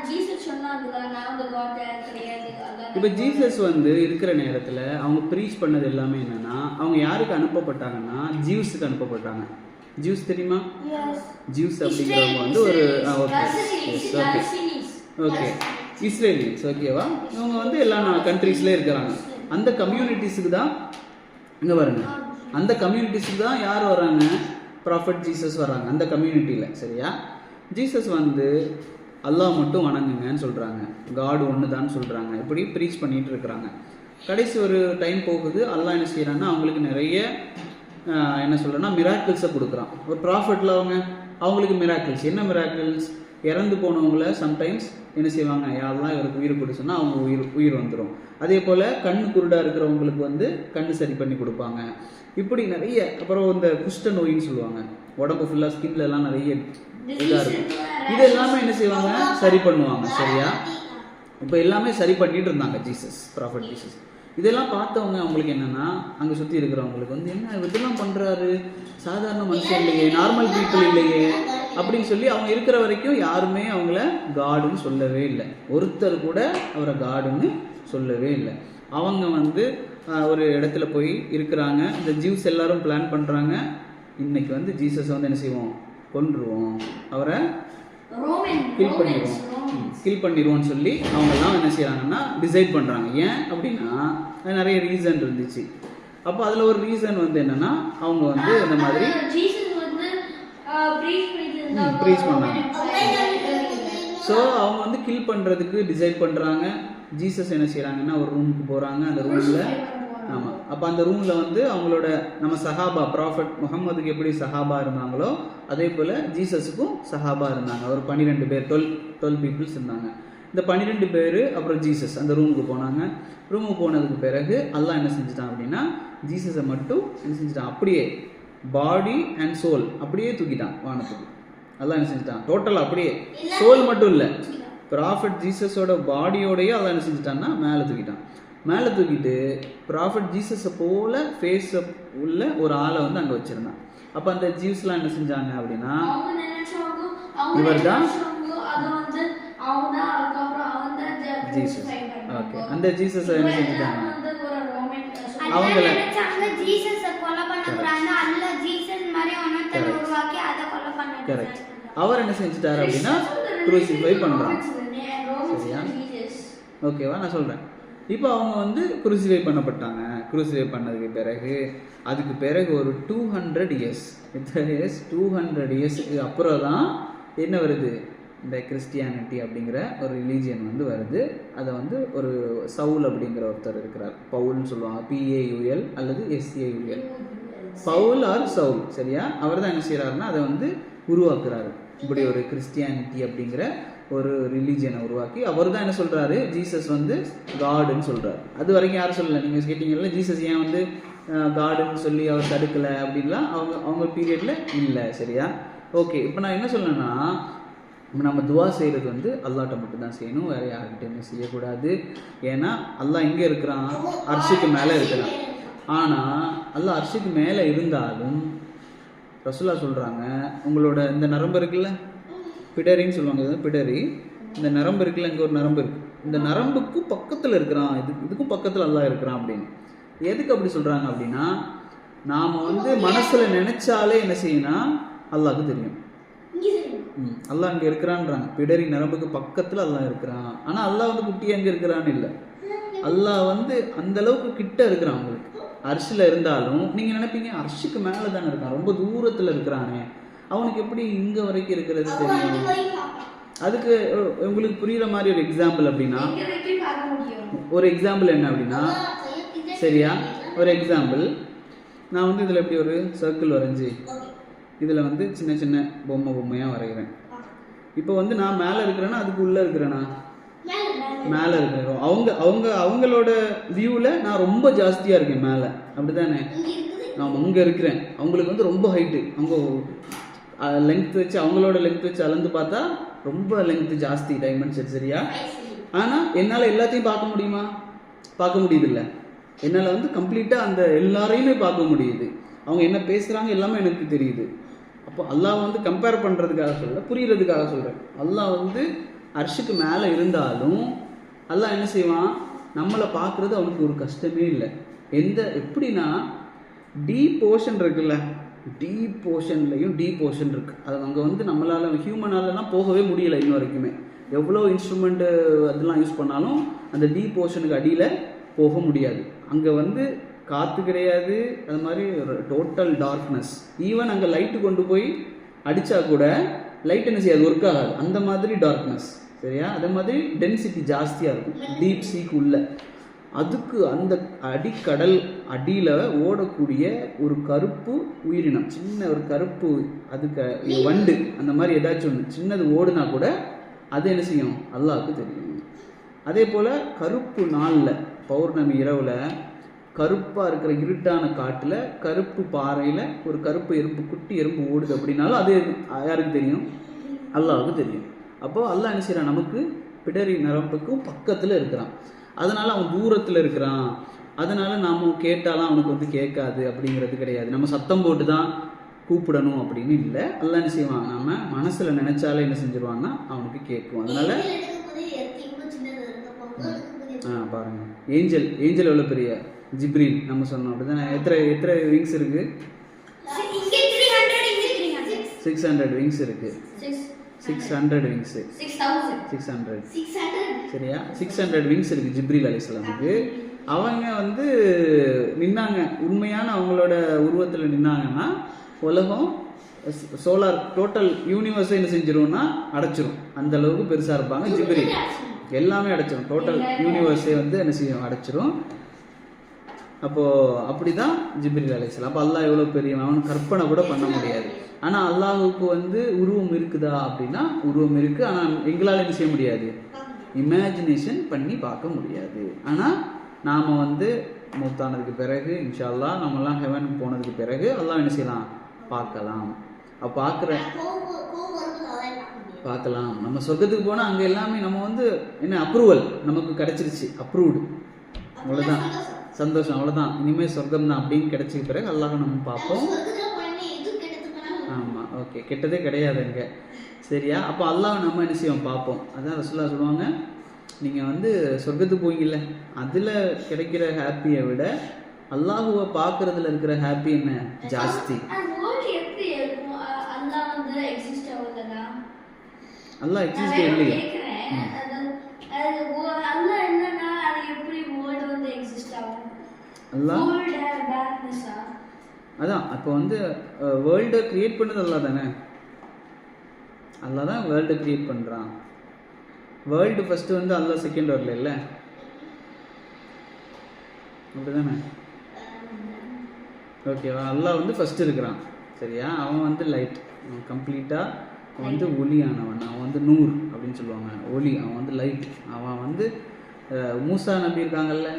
ஜீசஸ் சொன்னாங்க நான் அந்த காட் கிடையாது. இப்போ ஜீசஸ் இருக்கிற நேரத்தில் அவங்க ப்ரீச் பண்ணது எல்லாமே என்னன்னா, அவங்க யாருக்கு அனுப்பப்பட்டாங்கன்னா ஜூஸுக்கு அனுப்பப்பட்டாங்க. ஜூஸ் தெரியுமா? ஜூஸ் அப்படிங்கிறவங்க ஒரு ஓகே இஸ்ரேலியன்ஸ். ஓகேவா? இவங்க எல்லா கண்ட்ரீஸ்லேயே இருக்கிறாங்க. அந்த கம்யூனிட்டிஸுக்கு தான் இங்கே வருங்க, அந்த கம்யூனிட்டிஸுக்கு தான் யார் வராங்க? ப்ராஃபட் ஜீசஸ் வராங்க அந்த கம்யூனிட்டியில். சரியா? ஜீசஸ் அல்லாஹ் மட்டும் வணங்குங்கன்னு சொல்கிறாங்க, காடு ஒன்று தான் சொல்கிறாங்க. இப்படி ப்ரீச் பண்ணிகிட்டு இருக்கிறாங்க. கடைசி ஒரு டைம் போகுது, அல்லாஹ் என்ன செய்கிறாங்கன்னா அவங்களுக்கு நிறைய என்ன சொல்கிறேன்னா மிராக்கிள்ஸை கொடுக்குறான். ஒரு ப்ராஃபட்டில் அவங்களுக்கு மிராக்கிள்ஸ். என்ன மிராக்கிள்ஸ்? இறந்து போனவங்கள சம்டைம்ஸ் என்ன செய்வாங்க? யாரெல்லாம் இவருக்கு உயிர் கொடு சொன்னால் அவங்க உயிர் வந்துடும். அதே போல் கண்ணு குருடாக இருக்கிறவங்களுக்கு கண்ணு சரி பண்ணி கொடுப்பாங்க. இப்படி நிறைய. அப்புறம் இந்த குஷ்ட நோயின்னு சொல்லுவாங்க, உடம்பு ஃபுல்லாக ஸ்கின்ல எல்லாம் நிறைய இதாக இருக்கும். இது எல்லாமே என்ன செய்வாங்க? சரி பண்ணுவாங்க. சரியா? இப்போ எல்லாமே சரி பண்ணிட்டு இருந்தாங்க ஜீசஸ், ப்ராஃபட் ஜீசஸ். இதெல்லாம் பார்த்தவங்க அவங்களுக்கு என்னென்னா, அங்கே சுற்றி இருக்கிறவங்களுக்கு என்ன இதெல்லாம் பண்ணுறாரு, சாதாரண மனுஷன் இல்லையே, நார்மல் பீப்புள் இல்லையே அப்படின்னு சொல்லி அவங்க இருக்கிற வரைக்கும் யாருமே அவங்கள காடுன்னு சொல்லவே இல்லை. ஒருத்தர் கூட அவரை காடுன்னு சொல்லவே இல்லை. அவங்க ஒரு இடத்துல போய் இருக்கிறாங்க. இந்த ஜூஸ் எல்லாரும் பிளான் பண்ணுறாங்க, இன்னைக்கு ஜீசஸ் என்ன செய்வோம்? கொன்றுவோம், அவரை கில் பண்ணிடுவோம்னு சொல்லி அவங்கெல்லாம் என்ன செய்கிறாங்கன்னா டிசைட் பண்ணுறாங்க. ஏன் அப்படின்னா நிறைய ரீசன் இருந்துச்சு. அப்போ அதில் ஒரு ரீசன் என்னென்னா, அவங்க இந்த மாதிரி ப்ரீச் பண்ணாங்க. ஸோ அவங்க கில் பண்ணுறதுக்கு டிசைட் பண்ணுறாங்க. ஜீசஸ் என்ன செய்கிறாங்கன்னா ஒரு ரூமுக்கு போகிறாங்க. அந்த ரூமில் ஆமாம், அப்போ அந்த ரூமில் அவங்களோட நம்ம சஹாபா, ப்ராஃபட் முகம்மதுக்கு எப்படி சஹாபா இருந்தாங்களோ அதே போல் ஜீசஸுக்கும் சஹாபா இருந்தாங்க. ஒரு 12 பேர், 12 பீப்புள்ஸ் இருந்தாங்க. இந்த 12 பேர் அப்புறம் ஜீசஸ் அந்த ரூமுக்கு போனாங்க. ரூமுக்கு போனதுக்கு பிறகு அல்லாஹ் என்ன செஞ்சுட்டான் அப்படின்னா, ஜீசஸை மட்டும் என்ன செஞ்சுட்டான்? அப்படியே பாடி அண்ட் சோல் அப்படியே தூக்கிட்டான் வானத்துக்கு. அல்லாஹ் என்ன செஞ்சுட்டான்? டோட்டலாக அப்படியே, சோல் மட்டும் இல்லை, ப்ராஃபட் ஜீசஸோட பாடியோடையே அல்லாஹ் என்ன செஞ்சுட்டான்னா மேலே தூக்கிட்டான். மேலே தூக்கிட்டு ப்ராஃபட் ஜீசஸை போல ஃபேஸை உள்ள ஒரு ஆளை அங்கே வச்சுருந்தான். அப்போ அந்த ஜீவ்ஸ்லாம் என்ன செஞ்சாங்க அப்படின்னா, இவர் தான் ஜீசஸ். ஓகே, அந்த ஜீசஸை என்ன செஞ்சுட்டாங்க? அவங்கள கரெக்ட். அவர் என்ன செஞ்சுட்டாரு அப்படின்னா குரூசிஃபை பண்ணுறாங்க. சரியா? ஓகேவா? நான் சொல்கிறேன். இப்போ அவங்க குரூசிஃபை பண்ணப்பட்டாங்க. குரூசிஃபை பண்ணதுக்கு பிறகு அதுக்கு பிறகு ஒரு 200 இயர்ஸ், 200 இயர்ஸுக்கு அப்புறம் தான் என்ன வருது? இந்த கிறிஸ்டியானிட்டி அப்படிங்கிற ஒரு ரிலீஜியன் வருது. அதை ஒரு சவுல் அப்படிங்கிற ஒருத்தர் இருக்கிறார், பவுல்னு சொல்லுவாங்க, PAUL அல்லது SAUL. பவுல் ஆர் சவுல், சரியா? அவர் தான் என்ன செய்கிறாருன்னா அதை வந்து உருவாக்குறாரு. இப்படி ஒரு கிறிஸ்டியானிட்டி அப்படிங்கிற ஒரு ரிலீஜியனை உருவாக்கி அவர் தான் என்ன சொல்கிறாரு, ஜீசஸ் வந்து காடுன்னு சொல்கிறாரு. அது வரைக்கும் யாரும் சொல்லலை. நீங்கள் கேட்டீங்கல்ல ஜீசஸ் ஏன் வந்து காடுன்னு சொல்லி அவர் தடுக்கலை அப்படின்லாம் அவங்க பீரியடில் இல்லை, சரியா? ஓகே, இப்போ நான் என்ன சொல்லணும்னா, நம்ம துவா செய்கிறது வந்து அல்லாஹ்ட்ட மட்டும் தான் செய்யணும், வேறு யார்கிட்டையுமே செய்யக்கூடாது. ஏன்னா அல்லாஹ் எங்கே இருக்கிறான்? அர்ஷுக்கு மேலே இருக்கிறான். ஆனால் அல்லாஹ் அர்ஷுக்கு மேலே இருந்தாலும் ரசூலுல்லாஹ் சொல்கிறாங்க, உங்களோட இந்த நரம்பு இருக்குல்ல, பிடரின்னு சொல்லுவாங்க, பிடரி, இந்த நரம்பு இருக்குல்ல, இங்கே ஒரு நரம்பு இருக்குது, இந்த நரம்புக்கும் பக்கத்தில் இருக்கிறான், இதுக்கும் பக்கத்தில் அல்லாஹ் இருக்கிறான் அப்படின்னு. எதுக்கு அப்படி சொல்கிறாங்க அப்படின்னா, நாம் வந்து மனசில் நினச்சாலே என்ன செய்யணும், அல்லாஹ்க்கு தெரியும். அல்லாஹ் அங்கே இருக்கிறான்றாங்க, பிடரி நரம்புக்கு பக்கத்தில் அல்லாஹ் இருக்கிறான். ஆனால் அல்லாஹ் வந்து குட்டியாக எங்கே இருக்கிறான்னு இல்லை, அல்லாஹ் வந்து அந்த அளவுக்கு கிட்ட இருக்கிறான். உங்களுக்கு அர்ஷில் இருந்தாலும் நீங்கள் நினைப்பீங்க அர்ஷுக்கு மேலே தானே இருக்கான், ரொம்ப தூரத்தில் இருக்கிறானே, அவனுக்கு எப்படி இங்கே வரைக்கும் இருக்கிறது தெரியும்? அதுக்கு உங்களுக்கு புரிகிற மாதிரி ஒரு எக்ஸாம்பிள் அப்படின்னா, ஒரு எக்ஸாம்பிள் என்ன அப்படின்னா, சரியா, ஒரு எக்ஸாம்பிள் நான் வந்து இதில் எப்படி ஒரு சர்க்கிள் வரைஞ்சி இதில் வந்து சின்ன சின்ன பொம்மையாக வரைகிறேன். இப்போ வந்து நான் மேலே இருக்கிறேன்னா அதுக்கு உள்ளே இருக்கிறேன்னா மேலே இருக்கிறோம். அவங்களோட வியூவில் நான் ரொம்ப ஜாஸ்தியாக இருக்கேன் மேலே, அப்படி தானே? நான் அங்கே இருக்கிறேன், அவங்களுக்கு வந்து ரொம்ப ஹைட்டு, அவங்க லென்த் வச்சு அவங்களோட லென்த் வச்சு அளந்து பார்த்தா ரொம்ப லென்த்து ஜாஸ்தி, டைமென்ஷன், சரியா? ஆனால் என்னால் எல்லாத்தையும் பார்க்க முடியுமா? பார்க்க முடியுதில்ல. என்னால் வந்து கம்ப்ளீட்டாக அந்த எல்லாரையுமே பார்க்க முடியுது, அவங்க என்ன பேசுகிறாங்க எல்லாமே எனக்கு தெரியுது. அப்போ அல்லாஹ் வந்து கம்பேர் பண்ணுறதுக்காக சொல்ல, புரிகிறதுக்காக சொல்கிறேன். அல்லாஹ் வந்து அர்ஷுக்கு மேலே இருந்தாலும் அல்லாஹ் என்ன செய்வான், நம்மளை பார்க்குறது அவனுக்கு ஒரு கஷ்டமே இல்லை. எப்படின்னா டீப் ஓஷன் இருக்குல்ல, டீப் ஓஷன்லையும் டீப் ஓஷன் இருக்குது. அது அங்கே வந்து நம்மளால் ஹியூமனாலலாம் போகவே முடியலை இன்ன வரைக்குமே. எவ்வளோ இன்ஸ்ட்ருமெண்ட்டு அதெல்லாம் யூஸ் பண்ணாலும் அந்த டீப் ஓஷனுக்கு அடியில் போக முடியாது. அங்கே வந்து காற்று கிடையாது, அது மாதிரி டோட்டல் டார்க்னஸ். ஈவன் அங்கே லைட்டு கொண்டு போய் அடித்தா கூட லைட் என்ன செய்யாது, ஒர்க் ஆகாது, அந்த மாதிரி டார்க்னஸ், சரியா? அதே மாதிரி டென்சிட்டி ஜாஸ்தியாக இருக்கும் டீப் சீக்கு உள்ள. அதுக்கு அந்த அடிக்கடல் அடியில் ஓடக்கூடிய ஒரு கருப்பு உயிரினம், சின்ன ஒரு கருப்பு, அதுக்கு வண்டு, அந்த மாதிரி ஏதாச்சும் ஒன்று சின்னது ஓடுனா கூட அது என்ன செய்யும், அல்லாஹ்வுக்கு தெரியும். அதே போல் கருப்பு நாளில், பௌர்ணமி இரவில் கருப்பாக இருக்கிற இருட்டான காட்டில் கருப்பு பாறையில் ஒரு கருப்பு எறும்பு, குட்டி எறும்பு ஓடுது அப்படின்னாலும் அது யாருக்கு தெரியும், அல்லாஹ்வுக்கு தெரியும். அப்போது அல்லாஹ் என்ன செய்கிறான், நமக்கு பிடரி நரம்புக்கும் பக்கத்தில் இருக்கிறான். அதனால் அவன் தூரத்தில் இருக்கிறான், அதனால் நாம் கேட்டாலும் அவனுக்கு வந்து கேட்காது அப்படிங்கிறது கிடையாது. நம்ம சத்தம் போட்டு தான் கூப்பிடணும் அப்படின்னு இல்லை. அல்லாஹ் என்ன செய்வான், நம்ம மனசில் நினச்சாலே என்ன செஞ்சிருவான்னா அவனுக்கு கேட்கும். அதனால் பாருங்கள், ஏஞ்சல் எவ்வளோ பெரிய, ஜிப்ரீல் நம்ம சொன்னோம் அப்படி தானே. எத்தனை விங்ஸ் இருக்குது? 600 விங்ஸ் இருக்குது. 600 விங்ஸு, 600, சரியா? 600 விங்ஸ் இருக்குது ஜிப்ரீல் அலைஹிஸ்ஸலாமுக்கு. அவங்க வந்து நின்னாங்க, உண்மையான அவங்களோட உருவத்தில் நின்னாங்கன்னா உலகம், சோலார் டோட்டல் யூனிவர்ஸை என்ன செஞ்சிரும்னா அடைச்சிரும். அந்த அளவுக்கு பெருசாக இருப்பாங்க ஜிப்ரீல். எல்லாமே அடைச்சிரும், டோட்டல் யூனிவர்ஸை வந்து என்ன செய்யும், அடைச்சிரும். அப்போது அப்படி தான் ஜிப்ரீல் அலைஹிஸ்ஸலாம். அப்போ அல்லாஹ் எவ்வளோ பெரியவன், அவன் கற்பனை கூட பண்ண முடியாது. ஆனால் அல்லாஹுக்கு வந்து உருவம் இருக்குதா அப்படின்னா உருவம் இருக்குது. ஆனால் எங்களால் என்ன செய்ய முடியாது, இமேஜினேஷன் பண்ணி பார்க்க முடியாது. ஆனால் நாம் வந்து மூத்தானதுக்கு பிறகு இன்ஷா அல்லாஹ் நம்மலாம் ஹெவனுக்கு போனதுக்கு பிறகு அல்லாஹ் என்ன செய்யலாம், பார்க்கலாம். அப்போ பார்க்கலாம். நம்ம சொர்க்கத்துக்கு போனால் அங்கே எல்லாமே நம்ம வந்து என்ன அப்ரூவல் நமக்கு கிடச்சிருச்சு, அப்ரூவ்டு, அவ்வளோதான், சந்தோஷம், அவ்வளோதான், இனிமேல் சொர்க்கம் தான் அப்படின்னு கிடைச்ச பிறகு அல்லாஹ் நம்ம பார்ப்போம். ஆமாம், ஓகே, கெட்டதே கிடையாது அங்கே, சரியா? அப்போ அல்லாஹ் நம்ம என்ன செய்வோம், பார்ப்போம். அதான் ரசூலுல்லாஹ் சொல்லுவாங்க, நீங்கள் வந்து சொர்க்கத்துக்கு போவீங்கல்ல, அதில் கிடைக்கிற ஹாப்பியை விட அல்லாஹுவை பார்க்குறதுல இருக்கிற ஹாப்பி என்ன ஜாஸ்தி. அல்லாஹ் எக்ஸிஸ்ட் இல்லையே. அதான் அப்போ வந்து வேர்ல்டை கிரியேட் பண்ணது அல்லாஹ் தானே, அல்லாஹ் தான் வேர்ல்டை கிரியேட் பண்ணுறான். வேர்ல்டு ஃபஸ்ட்டு வந்து அல்லாஹ் செகண்ட் வரல இல்லை, அப்படி தானே? ஓகேவா? அல்லாஹ் வந்து ஃபர்ஸ்ட் இருக்கிறான் சரியா? அவன் வந்து லைட், அவன் கம்ப்ளீட்டாக வந்து ஒளியானவன், அவன் வந்து நூர் அப்படின்னு சொல்லுவாங்க, ஒளி. அவன் வந்து லைட். அவன் வந்து மூசா நபி இருக்காங்கல்ல,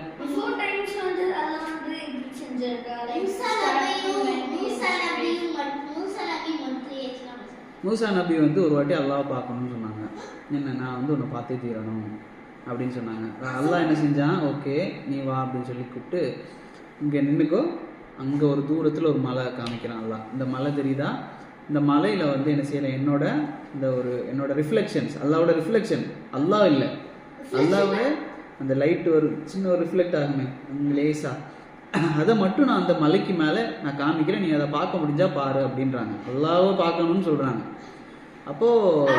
மூசா நபி வந்து ஒரு வாட்டி அல்லாஹ் பார்க்கணும்னு சொன்னாங்க. என்ன, நான் வந்து உன்னை பார்த்தே தீரணும் அப்படின்னு சொன்னாங்க. அல்லாஹ் என்ன செஞ்சான், ஓகே நீ வா அப்படின்னு சொல்லி கூப்பிட்டு இங்கே நின்றுக்கோ, அங்கே ஒரு தூரத்தில் ஒரு மலை காமிக்கிறான் அல்லாஹ். இந்த மலை தெரியுதா? இந்த மலையில் வந்து என்ன செய்யலாம், என்னோட ரிஃப்ளெக்ஷன்ஸ், அல்லாவோட ரிஃப்ளெக்ஷன், அல்லாஹ் இல்லை, அல்லாவோட அந்த லைட்டு ஒரு சின்ன ஒரு ரிஃப்ளெக்ட் ஆகுமே லேசா, அதை மட்டும் நான் அந்த மலைக்கு மேலே நான் காமிக்கிறேன், நீ அதை பார்க்க முடிஞ்சா பாரு அப்படின்றாங்க. அல்லாஹ்வை பார்க்கணும்னு சொல்கிறாங்க. அப்போது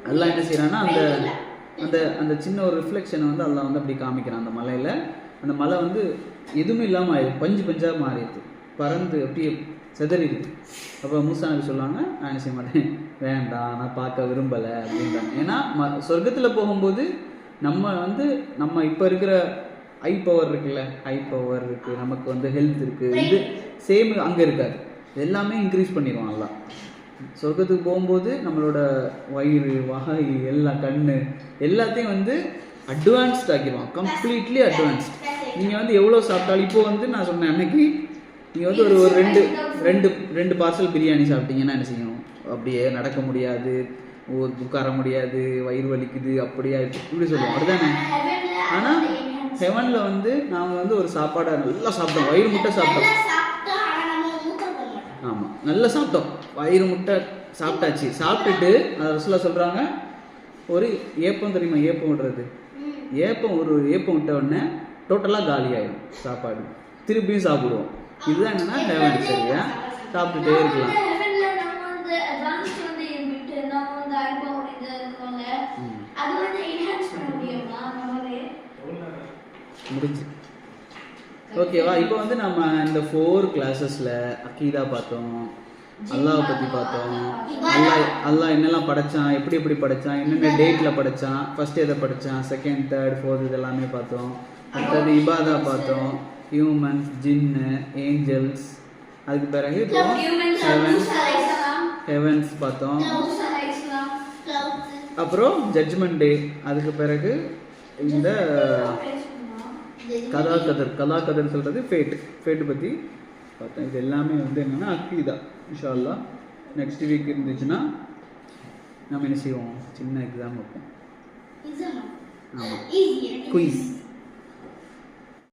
அல்லாஹ் என்ன செய்கிறான்னா அந்த அந்த அந்த சின்ன ஒரு ரிஃப்ளெக்ஷனை வந்து அல்லாஹ் வந்து அப்படி காமிக்கிறான் அந்த மலையில். அந்த மலை வந்து எதுவுமே இல்லாமல் ஆயிடுது, பஞ்சு பஞ்சாக மாறிடுது, பறந்து அப்படியே செதறிடுது. அப்போ மூசா நபி சொல்லுவாங்க, நான் என்ன செய்ய மாட்டேன், வேண்டாம் நான் பார்க்க விரும்பலை அப்படின்றாங்க. ஏன்னா சொர்க்கத்தில் போகும்போது நம்ம இப்போ இருக்கிற ஐ பவர் இருக்குல்ல, ஐ பவர் இருக்குது, நமக்கு வந்து ஹெல்த் இருக்குது, இது சேம் அங்கே இருக்காது, எல்லாமே இன்க்ரீஸ் பண்ணிடுவோம் எல்லாம். சொர்க்கத்துக்கு போகும்போது நம்மளோட வயிறு, வாய், எல்லாம் கண்ணு எல்லாத்தையும் வந்து அட்வான்ஸ்ட் ஆக்கிடுவோம், கம்ப்ளீட்லி அட்வான்ஸ்ட். நீங்கள் வந்து எவ்வளோ சாப்பிட்டாலும், இப்போ வந்து நான் சொன்னேன் அன்னைக்கு நீங்கள் வந்து ஒரு ரெண்டு பார்சல் பிரியாணி சாப்பிட்டீங்கன்னா என்ன செய்யணும், அப்படியே நடக்க முடியாது, உட்கார முடியாது, வயிறு வலிக்குது, அப்படியா இப்படி சொல்லுவோம், அப்படிதானே? ஆனால் ஹெவனில் வந்து நாங்கள் வந்து ஒரு சாப்பாடை நல்லா சாப்பிட்டோம், வயிறு முட்டை சாப்பிட்டோம். ஆமாம், நல்லா சாப்பிட்டோம், வயிறு முட்டை சாப்பிட்டாச்சு. சாப்பிட்டுட்டு அதை ரசூலா சொல்கிறாங்க, ஒரு ஏப்பம் தெரியுமா, ஏப்பம் விடுறது, ஒரு ஏப்பம் விட்ட உடனே டோட்டலாக காலி ஆகிடும் சாப்பாடு, திருப்பியும் சாப்பிடுவோம். இதுதான் என்னன்னா ஹெவன் சரியா? சாப்பிட்டுட்டே இருக்கலாம். முடிஞ்சு ஓகேவா? இப்போ வந்து நம்ம இந்த 4 கிளாஸஸில் அக்கீதா பார்த்தோம், அல்லாஹ் பற்றி பார்த்தோம், அல்லாஹ் என்னெல்லாம் படைச்சான், எப்படி படைச்சான், என்னென்ன டேட்டில் படைச்சான், ஃபர்ஸ்ட் எதை படைச்சான், செகண்ட், தேர்ட், ஃபோர்த், இதெல்லாமே பார்த்தோம். அடுத்தது இபாதா பார்த்தோம், ஹியூமன்ஸ், ஜின்னு, ஏஞ்சல்ஸ், அதுக்கு பிறகு இப்போ ஹெவன்ஸ் பார்த்தோம், அப்புறம் ஜட்ஜ்மெண்ட் டே, அதுக்கு பிறகு இந்த கதாகதர் சொல்கிறது ஃபேட்டு பற்றி பார்த்தோம். இது எல்லாமே வந்து என்னென்னா அக்கீதா. இன்ஷா அல்லாஹ் நெக்ஸ்ட் வீக் இருந்துச்சுன்னா நம்ம என்ன செய்வோம், சின்ன எக்ஸாம் வைப்போம். ஆமாம், குயிஸ்.